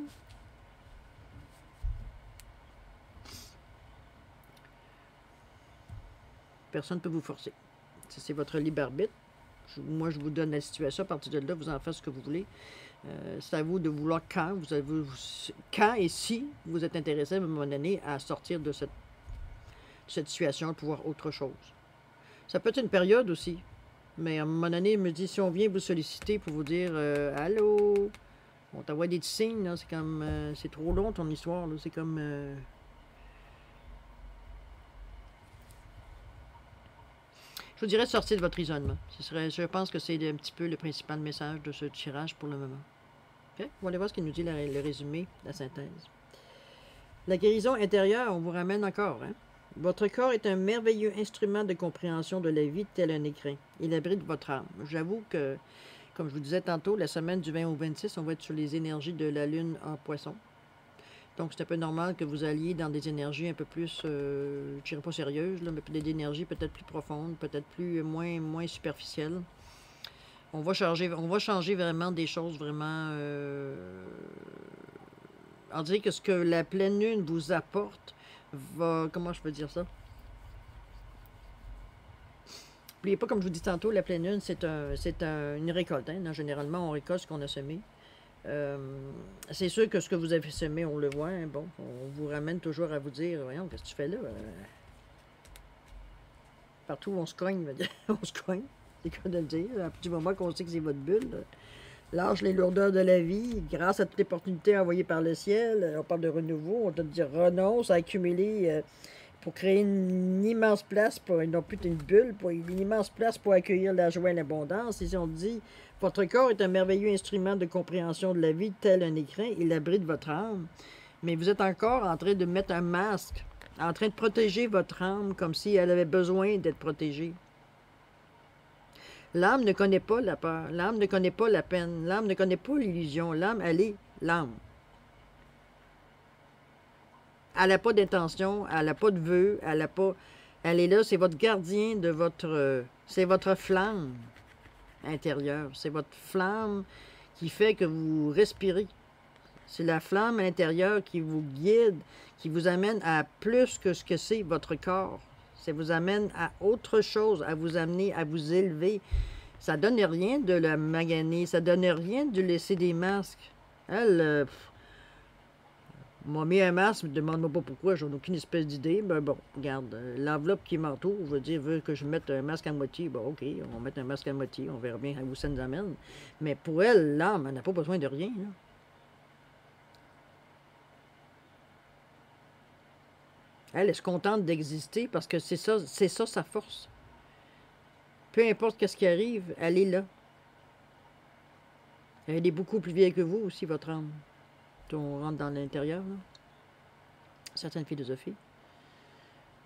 Personne ne peut vous forcer. C'est votre libre arbitre. Moi, je vous donne la situation. À partir de là, vous en faites ce que vous voulez. C'est à vous de vouloir quand et si vous êtes intéressé à un moment donné à sortir de cette situation pour voir autre chose. Ça peut être une période aussi. Mais à un moment donné, il me dit, si on vient vous solliciter pour vous dire « Allô? » On t'envoie des petits signes, là. C'est comme... c'est trop long, ton histoire, là. C'est comme... Je vous dirais de sortir de votre isolement. Je pense que c'est un petit peu le principal message de ce tirage pour le moment. Okay? On va aller voir ce qu'il nous dit le résumé, la synthèse. La guérison intérieure, on vous ramène encore, hein? Votre corps est un merveilleux instrument de compréhension de la vie tel un écrin. Il abrite votre âme. J'avoue que, comme je vous disais tantôt, la semaine du 20 au 26, on va être sur les énergies de la lune en poisson. Donc, c'est un peu normal que vous alliez dans des énergies un peu plus, je dirais pas sérieuses, là, mais des énergies peut-être plus profondes, peut-être plus moins superficielles. On va changer vraiment des choses vraiment. On dirait que ce que la pleine lune vous apporte va. Comment je peux dire ça? N'oubliez pas, comme je vous dis tantôt, la pleine lune, une récolte. Hein? Généralement, on récolte ce qu'on a semé. C'est sûr que ce que vous avez semé, on le voit. Hein? Bon, on vous ramène toujours à vous dire, voyons, qu'est-ce que tu fais là? Partout où on se cogne, on se cogne. C'est quoi de le dire? À partir du moment qu'on sait que c'est votre bulle, lâche les lourdeurs de la vie, grâce à toutes les opportunités envoyées par le ciel. On parle de renouveau, on doit dire renonce à accumuler pour créer une immense place, non plus une bulle, pour une immense place pour accueillir la joie et l'abondance. Ici, on dit, votre corps est un merveilleux instrument de compréhension de la vie, tel un écrin, il abrite votre âme. Mais vous êtes encore en train de mettre un masque, en train de protéger votre âme comme si elle avait besoin d'être protégée. L'âme ne connaît pas la peur, l'âme ne connaît pas la peine, l'âme ne connaît pas l'illusion, l'âme, elle est l'âme. Elle n'a pas d'intention, elle n'a pas de vœux, elle est là, c'est votre gardien de votre... c'est votre flamme intérieure, c'est votre flamme qui fait que vous respirez. C'est la flamme intérieure qui vous guide, qui vous amène à plus que ce que c'est votre corps. Ça vous amène à autre chose, à vous amener, à vous élever. Ça donne rien de la maganer, ça donne rien de laisser des masques. Elle m'a mis un masque, ne me demande pas pourquoi, j'en ai aucune espèce d'idée. Ben bon, regarde, l'enveloppe qui m'entoure, veut que je mette un masque à moitié. Bon, ok, on va mettre un masque à moitié, on verra bien où ça nous amène. Mais pour elle, l'âme, elle n'a pas besoin de rien. Là. Elle se contente d'exister parce que c'est ça sa force. Peu importe ce qui arrive, elle est là. Elle est beaucoup plus vieille que vous aussi, votre âme. On rentre dans l'intérieur, là. Certaines philosophies.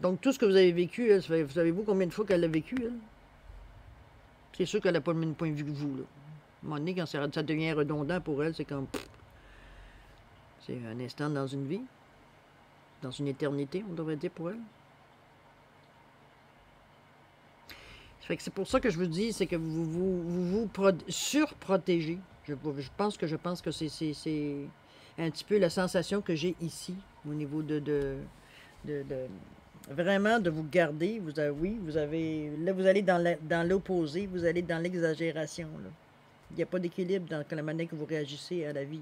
Donc, tout ce que vous avez vécu, elle, savez-vous combien de fois qu'elle l'a vécu, elle? C'est sûr qu'elle n'a pas le même point de vue que vous, là. À un moment donné, quand ça devient redondant pour elle, c'est comme... C'est un instant dans une vie. Dans une éternité, on devrait dire pour elle. C'est pour ça que je vous dis, c'est que vous surprotégez. Je pense que c'est un petit peu la sensation que j'ai ici, au niveau vraiment de vous garder. Vous avez, là, vous allez dans l'opposé, vous allez dans l'exagération. Il n'y a pas d'équilibre dans la manière que vous réagissez à la vie.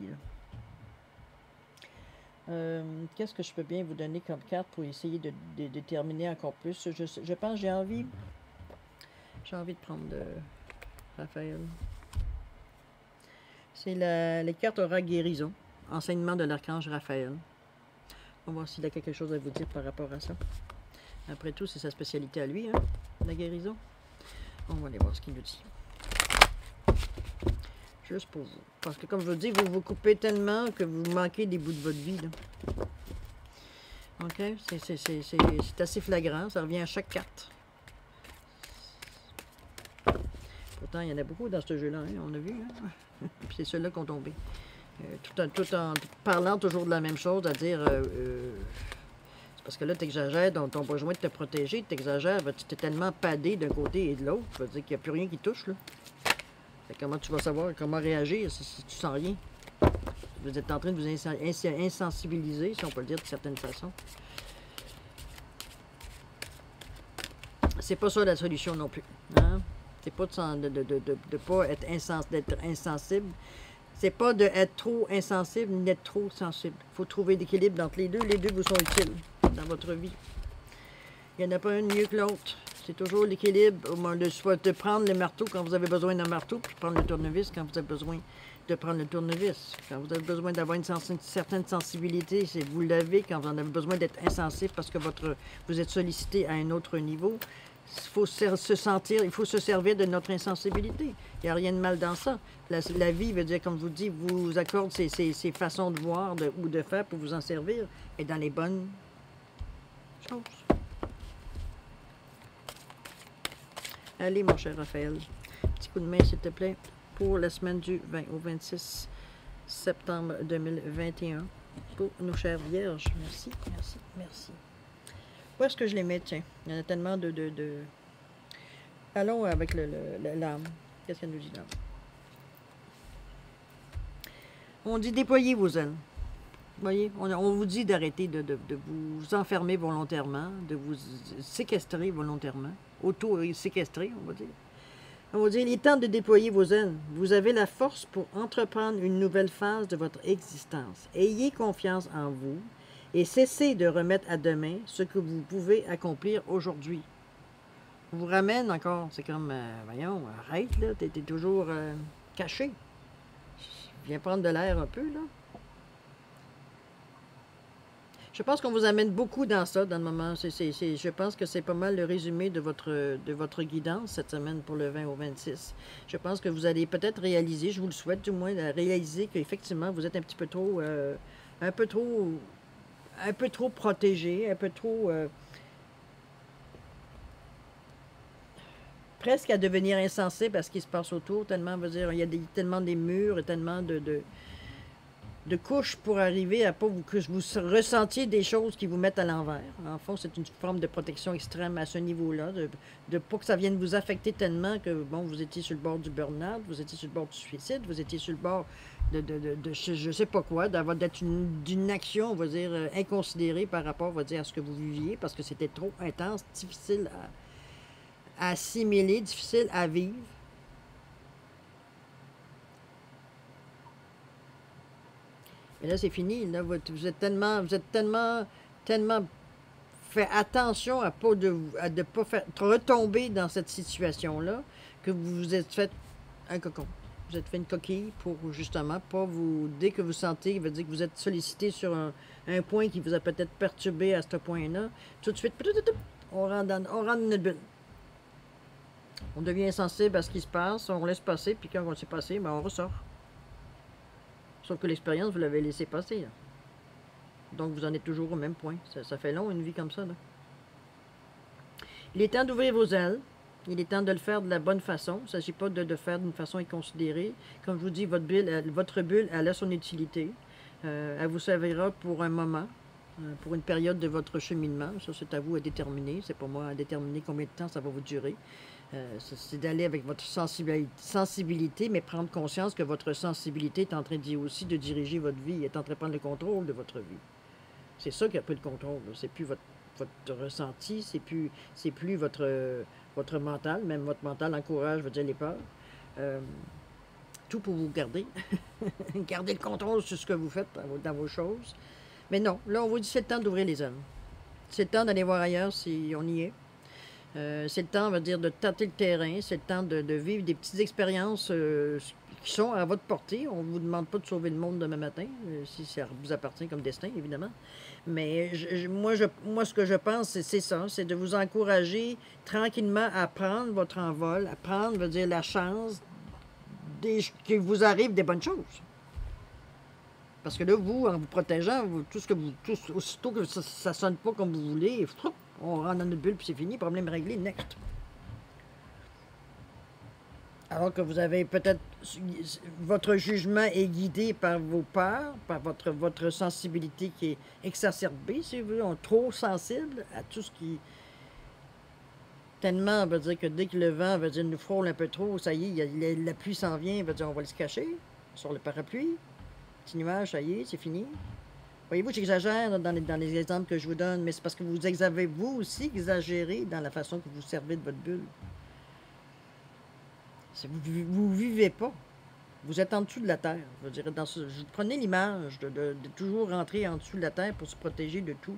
Qu'est-ce que je peux bien vous donner comme carte pour essayer de déterminer encore plus? Je pense que j'ai envie de prendre de Raphaël. C'est les cartes aura guérison, enseignement de l'archange Raphaël. On va voir s'il a quelque chose à vous dire par rapport à ça. Après tout, c'est sa spécialité à lui, hein, la guérison. On va aller voir ce qu'il nous dit. Juste pour vous. Parce que comme je vous dis, vous vous coupez tellement que vous manquez des bouts de votre vie. Là. OK? C'est assez flagrant. Ça revient à chaque carte. Pourtant, il y en a beaucoup dans ce jeu-là. Hein, on a vu. Hein? Puis c'est ceux-là qui ont tombé. Tout en parlant toujours de la même chose, à dire... c'est parce que là, tu exagères dans ton besoin de te protéger. Tu exagères. Tu es tellement padé d'un côté et de l'autre. Ça veut dire qu'il n'y a plus rien qui touche. Là. Comment tu vas savoir comment réagir si tu sens rien? Vous êtes en train de vous insensibiliser, si on peut le dire de certaine façon. C'est pas ça la solution non plus. Hein? C'est pas de pas être d'être insensible. C'est pas d'être trop insensible ni d'être trop sensible. Il faut trouver l'équilibre entre les deux. Les deux vous sont utiles dans votre vie. Il n'y en a pas une mieux que l'autre. C'est toujours l'équilibre, de prendre le marteau quand vous avez besoin d'un marteau, puis prendre le tournevis quand vous avez besoin de prendre le tournevis. Quand vous avez besoin d'avoir une certaine sensibilité, c'est vous l'avez. Quand vous en avez besoin d'être insensible parce que vous êtes sollicité à un autre niveau, il faut il faut se servir de notre insensibilité. Il n'y a rien de mal dans ça. La vie veut dire, comme je vous dis, vous accorde ces façons de voir ou de faire pour vous en servir et dans les bonnes choses. Allez, mon cher Raphaël, petit coup de main, s'il te plaît, pour la semaine du 20 au 26 septembre 2021. pour nos chères vierges. Merci, merci, merci. Où est-ce que je les mets, tiens? Il y en a tellement de... Allons avec l'âme. Qu'est-ce qu'elle nous dit là? On dit déployer vos ailes. Vous voyez, on vous dit d'arrêter de vous enfermer volontairement, de vous séquestrer volontairement, auto-séquestrer, on va dire. On va dire, il est temps de déployer vos ailes. Vous avez la force pour entreprendre une nouvelle phase de votre existence. Ayez confiance en vous et cessez de remettre à demain ce que vous pouvez accomplir aujourd'hui. On vous ramène encore, c'est comme, voyons, arrête là, t'es toujours caché. Viens prendre de l'air un peu là. Je pense qu'on vous amène beaucoup dans ça, dans le moment. Je pense que c'est pas mal le résumé de votre guidance cette semaine pour le 20 au 26. Je pense que vous allez peut-être réaliser, je vous le souhaite du moins, réaliser qu'effectivement, vous êtes un petit peu trop, un peu trop protégé, un peu trop, presque à devenir insensé parce qu'il se passe autour, tellement, veut dire, il y a tellement des murs et tellement de couches pour arriver à pas que vous ressentiez des choses qui vous mettent à l'envers. En fond, c'est une forme de protection extrême à ce niveau-là, de pas que ça vienne vous affecter tellement que, bon, vous étiez sur le bord du burn-out, vous étiez sur le bord du suicide, vous étiez sur le bord de je sais pas quoi, d'être d'une action, on va dire, inconsidérée par rapport, on va dire, à ce que vous viviez, parce que c'était trop intense, difficile à assimiler, difficile à vivre. Mais là, c'est fini. Là, vous êtes tellement fait attention à ne pas faire retomber dans cette situation-là que vous vous êtes fait un cocon. Vous êtes fait une coquille pour justement pas vous... Dès que vous sentez, il veut dire que vous êtes sollicité sur un point qui vous a peut-être perturbé à ce point-là, tout de suite, on rentre dans notre bulle. On devient insensible à ce qui se passe, on laisse passer, puis quand on s'est passé, ben on ressort. Sauf que l'expérience, vous l'avez laissé passer. Là. Donc, vous en êtes toujours au même point. Ça fait long, une vie comme ça. Là. Il est temps d'ouvrir vos ailes. Il est temps de le faire de la bonne façon. Il ne s'agit pas de faire d'une façon inconsidérée. Comme je vous dis, votre bulle, elle a son utilité. Elle vous servira pour un moment, pour une période de votre cheminement. Ça, c'est à vous à déterminer. C'est pas moi à déterminer combien de temps ça va vous durer. C'est d'aller avec votre sensibilité, mais prendre conscience que votre sensibilité est en train aussi de diriger votre vie, est en train de prendre le contrôle de votre vie. C'est ça qui a pris le contrôle. C'est plus votre ressenti, c'est plus votre mental, même votre mental encourage, veut dire les peurs. Tout pour vous garder. Garder le contrôle sur ce que vous faites dans vos choses. Mais non, là, on vous dit c'est le temps d'ouvrir les ailes. C'est le temps d'aller voir ailleurs si on y est. C'est le temps, on va dire, de tâter le terrain. C'est le temps de vivre des petites expériences qui sont à votre portée. On ne vous demande pas de sauver le monde demain matin, si ça vous appartient comme destin, évidemment. Mais moi, ce que je pense, c'est ça. C'est de vous encourager tranquillement à prendre votre envol, à prendre, veut dire, la chance qu'il vous arrive des bonnes choses. Parce que là, vous, en vous protégeant, aussitôt que ça ne sonne pas comme vous voulez, on rentre dans notre bulle, puis c'est fini, problème réglé, next. Alors que vous avez peut-être... Votre jugement est guidé par vos peurs, par votre sensibilité qui est exacerbée, si vous voulez, trop sensible à tout ce qui... Tellement, on va dire que dès que le vent, veut dire, nous frôle un peu trop, ça y est, la pluie s'en vient, veut dire, on va se cacher sur le parapluie. Petit nuage, ça y est, c'est fini. Voyez-vous, j'exagère dans les exemples que je vous donne, mais c'est parce que vous avez, vous aussi, exagéré dans la façon que vous servez de votre bulle. Vous ne vivez pas. Vous êtes en dessous de la terre. Je dirais, prenez l'image de toujours rentrer en dessous de la terre pour se protéger de tout.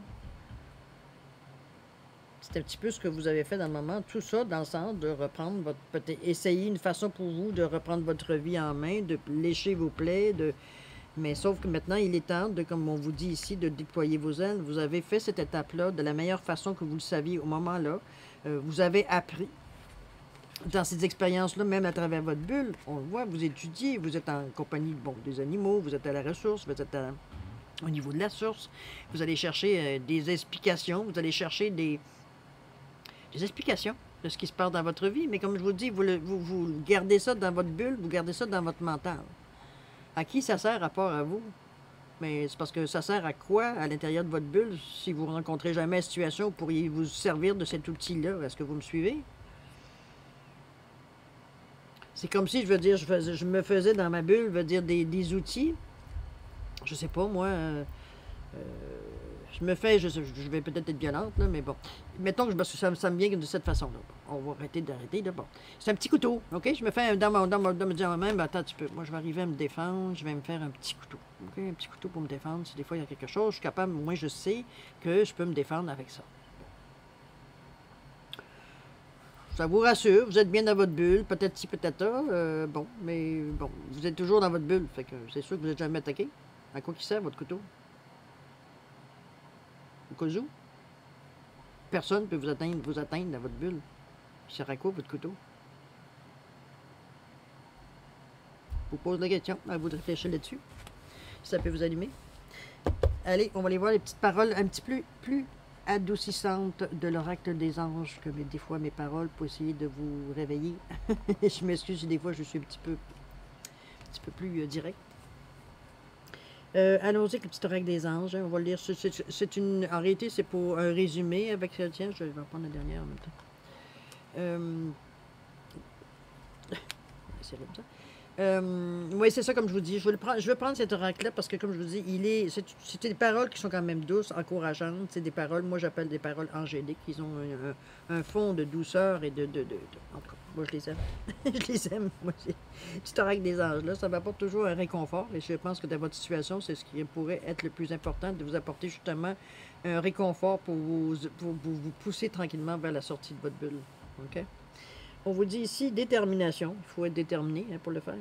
C'est un petit peu ce que vous avez fait dans le moment. Tout ça dans le sens de reprendre peut-être essayer une façon pour vous de reprendre votre vie en main, de lécher vos plaies, mais sauf que maintenant, il est temps, comme on vous dit ici, de déployer vos ailes. Vous avez fait cette étape-là de la meilleure façon que vous le saviez au moment-là. Vous avez appris dans ces expériences-là, même à travers votre bulle. On le voit, vous étudiez, vous êtes en compagnie des animaux, vous êtes à la ressource, vous êtes au niveau de la source. Vous allez chercher des explications, vous allez chercher des explications de ce qui se passe dans votre vie. Mais comme je vous dis, vous gardez ça dans votre bulle, vous gardez ça dans votre mental. À qui ça sert à part à vous? mais c'est parce que ça sert à quoi à l'intérieur de votre bulle si vous rencontrez jamais une situation où pourriez vous servir de cet outil-là? Est-ce que vous me suivez? C'est comme si, je veux dire, je me faisais dans ma bulle, je veux dire, des outils. Je sais pas, moi, je me fais, je vais peut-être être violente, là, mais bon. Mettons que ça me vient de cette façon-là. On va arrêter d'arrêter, là. Bon. C'est un petit couteau, OK? Je me fais dans moi-même, attends, tu peux. Moi, je vais arriver à me défendre, je vais me faire un petit couteau. OK? Un petit couteau pour me défendre. Si des fois il y a quelque chose, je suis capable, moi, je sais que je peux me défendre avec ça. Ça vous rassure, vous êtes bien dans votre bulle, peut-être ci, peut-être là, bon, mais bon, vous êtes toujours dans votre bulle, fait que c'est sûr que vous n'êtes jamais attaqué. À quoi qu'il sert, votre couteau? Au cas où? Personne ne peut vous atteindre dans votre bulle. Il sert à quoi, votre couteau? Je vous pose la question, à vous de réfléchir là-dessus. Si ça peut vous allumer. Allez, on va aller voir les petites paroles un petit peu plus adoucissante de l'oracle des anges que des fois mes paroles pour essayer de vous réveiller. Je m'excuse, des fois je suis un petit peu plus direct. Allons-y avec le petit oracle des anges. Hein, on va le lire. En réalité, c'est pour un résumé avec... Tiens, je vais prendre la dernière en même temps. C'est comme ça. Oui, c'est ça, comme je vous dis. Je vais prendre cet oracle-là parce que, comme je vous dis, c'est des paroles qui sont quand même douces, encourageantes. C'est des paroles, moi j'appelle des paroles angéliques. Ils ont un fond de douceur et en tout cas, moi je les aime. Je les aime. Moi, cet oracle des anges-là, ça m'apporte toujours un réconfort. Et je pense que dans votre situation, c'est ce qui pourrait être le plus important, de vous apporter justement un réconfort pour vous pousser tranquillement vers la sortie de votre bulle. OK? On vous dit ici détermination. Il faut être déterminé pour le faire.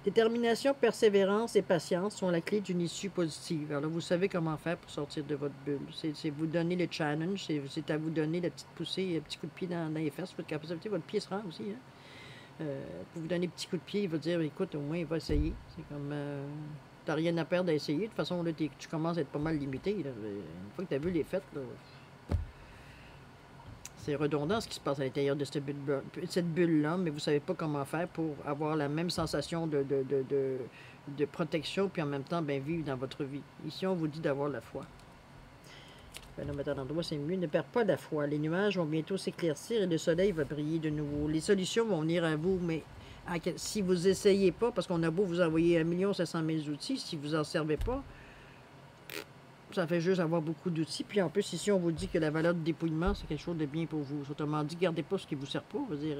Détermination, persévérance et patience sont la clé d'une issue positive. Alors, vous savez comment faire pour sortir de votre bulle. C'est vous donner le challenge, c'est à vous donner la petite poussée, le petit coup de pied dans les fesses. Votre pied se rend aussi. Hein? Pour vous donner un petit coup de pied, il va dire, écoute, au moins, il va essayer. C'est comme, t'as rien à perdre à essayer. De toute façon, là, tu commences à être pas mal limité. Là. Une fois que tu as vu les fêtes, là, c'est redondant ce qui se passe à l'intérieur de cette bulle-là, mais vous ne savez pas comment faire pour avoir la même sensation de protection, puis en même temps, bien vivre dans votre vie. Ici, on vous dit d'avoir la foi. Ben, mettre à l'endroit, c'est mieux. Ne perdez pas la foi. Les nuages vont bientôt s'éclaircir et le soleil va briller de nouveau. Les solutions vont venir à vous, mais si vous n'essayez pas, parce qu'on a beau vous envoyer 1 500 000 outils, si vous n'en servez pas, ça fait juste avoir beaucoup d'outils. Puis en plus, ici, on vous dit que la valeur de dépouillement, c'est quelque chose de bien pour vous. Autrement dit, gardez pas ce qui vous sert pas. Je veux dire,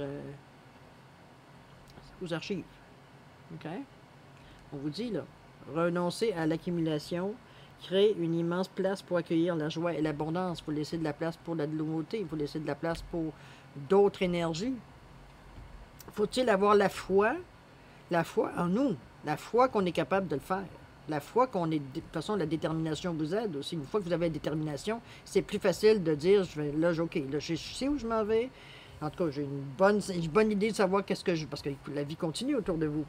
c'est vos archives. OK? On vous dit, là, renoncez à l'accumulation, créez une immense place pour accueillir la joie et l'abondance. Il faut laisser de la place pour la nouveauté. Il faut laisser de la place pour d'autres énergies. Faut-il avoir la foi en nous, la foi qu'on est capable de le faire. La foi qu'on est... De toute façon, la détermination vous aide aussi. Une fois que vous avez la détermination, c'est plus facile de dire, OK, là, je sais où je m'en vais. En tout cas, j'ai une bonne idée de savoir qu'est-ce que je... Parce que la vie continue autour de vous.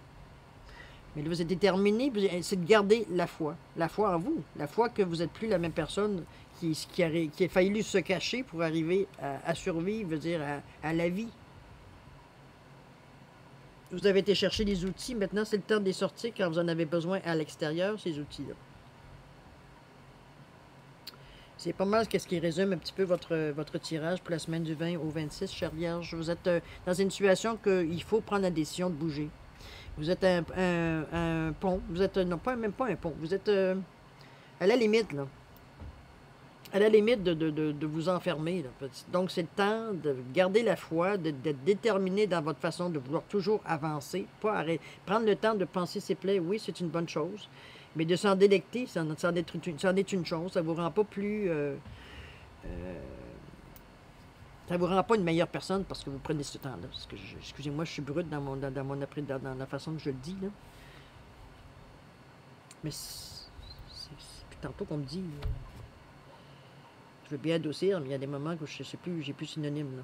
Mais là, vous êtes déterminé, c'est de garder la foi en vous. La foi que vous n'êtes plus la même personne qui a failli se cacher pour arriver à survivre, veut dire, à la vie. Vous avez été chercher des outils, maintenant c'est le temps de les sortir quand vous en avez besoin à l'extérieur, ces outils-là. C'est pas mal ce qui résume un petit peu votre tirage pour la semaine du 20 au 26, chère Vierge. Vous êtes dans une situation qu'il faut prendre la décision de bouger. Vous êtes un pont, vous êtes, non, même pas un pont, vous êtes à la limite, là. À la limite de vous enfermer. Là. Donc, c'est le temps de garder la foi, d'être déterminé dans votre façon de vouloir toujours avancer, pas arrêter. Prendre le temps de penser ses plaies, oui, c'est une bonne chose, mais de s'en délecter, c'en est une chose. Ça ne vous rend pas plus... ça vous rend pas une meilleure personne parce que vous prenez ce temps-là. Excusez-moi, je suis brute dans la façon que je le dis, là. Mais c'est tantôt qu'on me dit... je veux bien adoucir, mais il y a des moments où je ne sais plus, j'ai plus synonyme, là.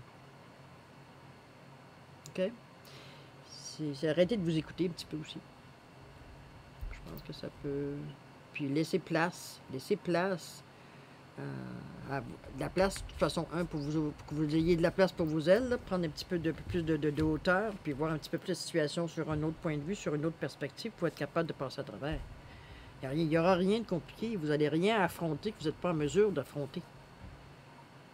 OK? C'est arrêter de vous écouter un petit peu aussi. Je pense que ça peut... Puis laisser place à la place, de toute façon, pour que vous ayez de la place pour vos ailes, là, prendre un petit peu plus de hauteur, puis voir un petit peu plus la situation sur un autre point de vue, sur une autre perspective, pour être capable de passer à travers. Il n'y aura rien de compliqué. Vous n'allez rien affronter que vous n'êtes pas en mesure d'affronter.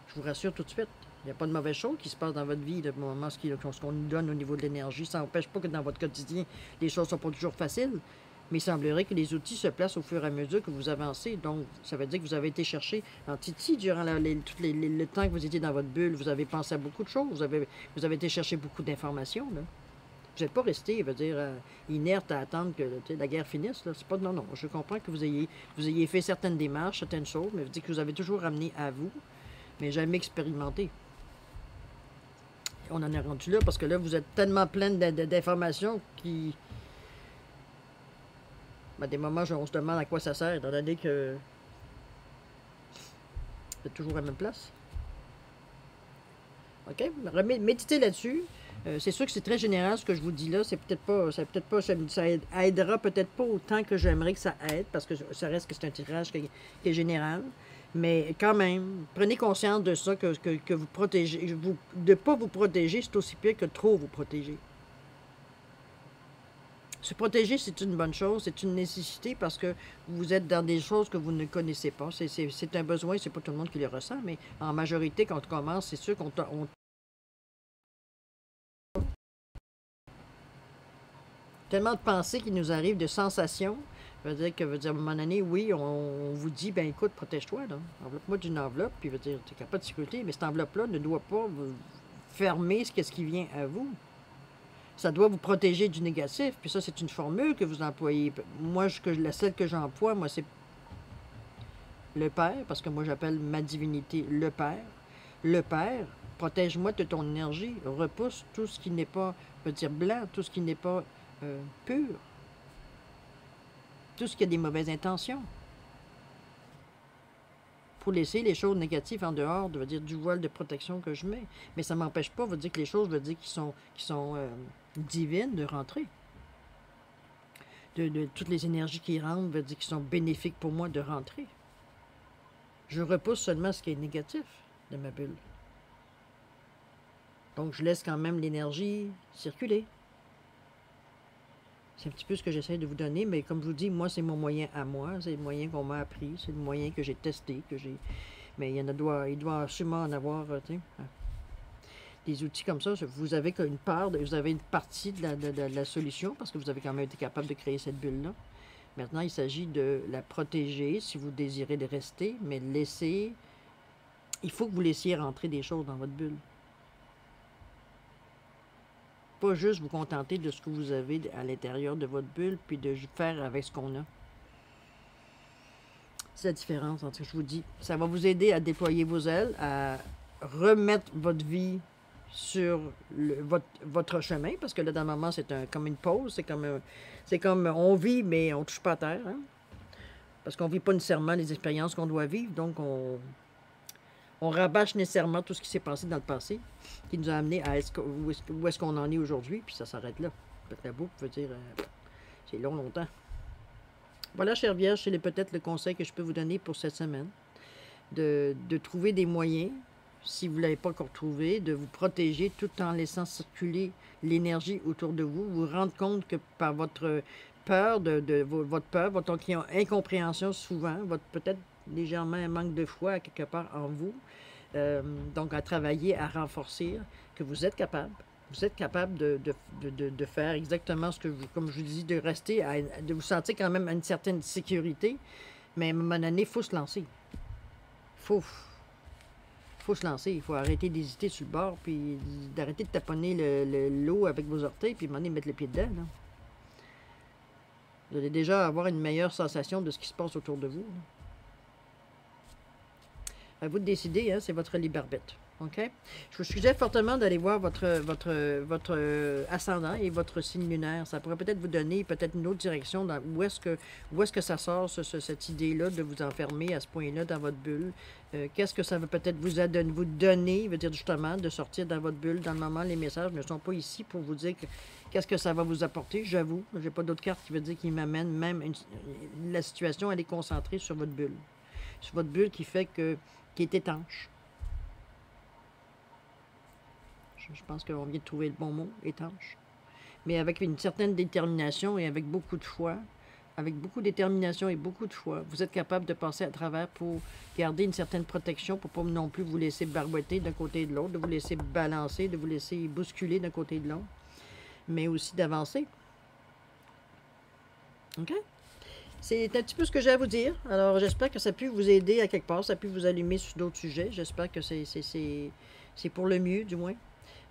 Je vous rassure tout de suite. Il n'y a pas de mauvaise chose qui se passe dans votre vie, le moment ce qu'on nous donne au niveau de l'énergie. Ça n'empêche pas que dans votre quotidien, les choses ne sont pas toujours faciles. Mais il semblerait que les outils se placent au fur et à mesure que vous avancez. Donc, ça veut dire que vous avez été chercher en Titi durant tout le temps que vous étiez dans votre bulle. Vous avez pensé à beaucoup de choses. Vous avez été chercher beaucoup d'informations. Là. Vous n'êtes pas resté, je veux dire, inerte à attendre que la guerre finisse. C'est pas, non, non. Je comprends que vous ayez fait certaines démarches, certaines choses, mais je dis que vous avez toujours ramené à vous, mais jamais expérimenté. On en est rendu là parce que là, vous êtes tellement plein d'informations qui... À des moments, on se demande à quoi ça sert, étant donné que vous êtes toujours à la même place. OK? Méditez là-dessus. C'est sûr que c'est très général ce que je vous dis là. C'est peut-être pas, ça aidera peut-être pas autant que j'aimerais que ça aide, parce que ça reste que c'est un tirage qui est général. Mais quand même, prenez conscience de ça, que vous protégez. De ne pas vous protéger, c'est aussi pire que trop vous protéger. Se protéger, c'est une bonne chose, c'est une nécessité parce que vous êtes dans des choses que vous ne connaissez pas. C'est un besoin, c'est pas tout le monde qui le ressent, mais en majorité, quand on commence, c'est sûr qu'on tellement de pensées qui nous arrivent, de sensations. Veut dire que, à un moment donné, oui, on vous dit, ben écoute, protège-toi, là. Enveloppe-moi d'une enveloppe, puis veut dire, tu n'as pas de sécurité, mais cette enveloppe-là ne doit pas vous fermer ce qui vient à vous. Ça doit vous protéger du négatif, puis ça, c'est une formule que vous employez. Moi, celle que j'emploie, moi, c'est le Père, parce que moi, j'appelle ma divinité le Père. Le Père, protège-moi de ton énergie, repousse tout ce qui n'est pas, je veux dire, blanc, tout ce qui n'est pas pur, tout ce qui a des mauvaises intentions. Pour laisser les choses négatives en dehors, veut dire, du voile de protection que je mets. Mais ça ne m'empêche pas, veut dire que les choses, veut dire, qui sont divines de rentrer. De toutes les énergies qui rentrent, veut dire, qui sont bénéfiques pour moi de rentrer. Je repousse seulement ce qui est négatif de ma bulle. Donc, je laisse quand même l'énergie circuler. C'est un petit peu ce que j'essaie de vous donner, mais comme je vous dis, moi, c'est mon moyen à moi. C'est le moyen qu'on m'a appris. C'est le moyen que j'ai testé, Mais il doit sûrement en avoir, des outils comme ça. Vous avez vous avez une partie de la solution, parce que vous avez quand même été capable de créer cette bulle-là. Maintenant, il s'agit de la protéger si vous désirez de rester, mais il faut que vous laissiez rentrer des choses dans votre bulle. Pas juste vous contenter de ce que vous avez à l'intérieur de votre bulle, puis de faire avec ce qu'on a. C'est la différence entre ce que je vous dis. Ça va vous aider à déployer vos ailes, à remettre votre vie sur votre chemin, parce que là, dans le moment, c'est comme une pause, c'est comme on vit, mais on ne touche pas à terre, hein? Parce qu'on ne vit pas nécessairement les expériences qu'on doit vivre, donc on rabâche nécessairement tout ce qui s'est passé dans le passé, qui nous a amené à où est-ce qu'on en est aujourd'hui, puis ça s'arrête là. La boucle veut dire, c'est longtemps. Voilà, chère Vierge, c'est peut-être le conseil que je peux vous donner pour cette semaine, de trouver des moyens, si vous ne l'avez pas encore trouvé, de vous protéger tout en laissant circuler l'énergie autour de vous, vous rendre compte que par votre peur, votre incompréhension souvent, peut-être légèrement un manque de foi quelque part en vous, donc à travailler, à renforcer, que vous êtes capable. Vous êtes capable de faire exactement ce que comme je vous dis, de rester, de vous sentir quand même à une certaine sécurité, mais à un moment donné, il faut se lancer. Il faut se lancer. Il faut arrêter d'hésiter sur le bord, puis d'arrêter de taponner l'eau avec vos orteils, puis à un moment donné, mettre le pied dedans. Là. Vous allez déjà avoir une meilleure sensation de ce qui se passe autour de vous. Là. À vous de décider, hein, c'est votre libre arbitre. OK? Je vous suggère fortement d'aller voir votre ascendant et votre signe lunaire. Ça pourrait peut-être vous donner peut-être une autre direction dans où est-ce que ça sort, cette idée-là de vous enfermer à ce point-là dans votre bulle. Qu'est-ce que ça va peut-être vous donner, veut dire justement, de sortir dans votre bulle. Dans le moment, les messages ne sont pas ici pour vous dire qu'est-ce que ça va vous apporter. J'avoue, je n'ai pas d'autre carte qui veut dire qu'il m'amène même la situation, elle est concentrée sur votre bulle. Sur votre bulle qui est étanche. Je pense qu'on vient de trouver le bon mot, étanche. Mais avec une certaine détermination et avec beaucoup de foi, avec beaucoup de détermination et beaucoup de foi, vous êtes capable de passer à travers pour garder une certaine protection, pour pas non plus vous laisser barboiter d'un côté et de l'autre, de vous laisser balancer, de vous laisser bousculer d'un côté et de l'autre, mais aussi d'avancer. OK? C'est un petit peu ce que j'ai à vous dire. Alors, j'espère que ça a pu vous aider à quelque part, ça a pu vous allumer sur d'autres sujets. J'espère que c'est pour le mieux, du moins.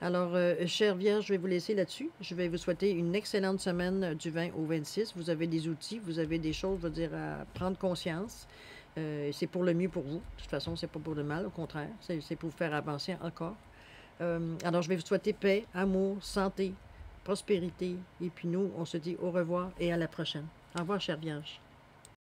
Alors, chère Vierge, je vais vous laisser là-dessus. Je vais vous souhaiter une excellente semaine du 20 au 26. Vous avez des outils, vous avez des choses, je veux dire, à prendre conscience. C'est pour le mieux pour vous. De toute façon, c'est pas pour le mal, au contraire. C'est pour vous faire avancer encore. Alors, je vais vous souhaiter paix, amour, santé, prospérité. Et puis nous, on se dit au revoir et à la prochaine. Au revoir, chère Vierge.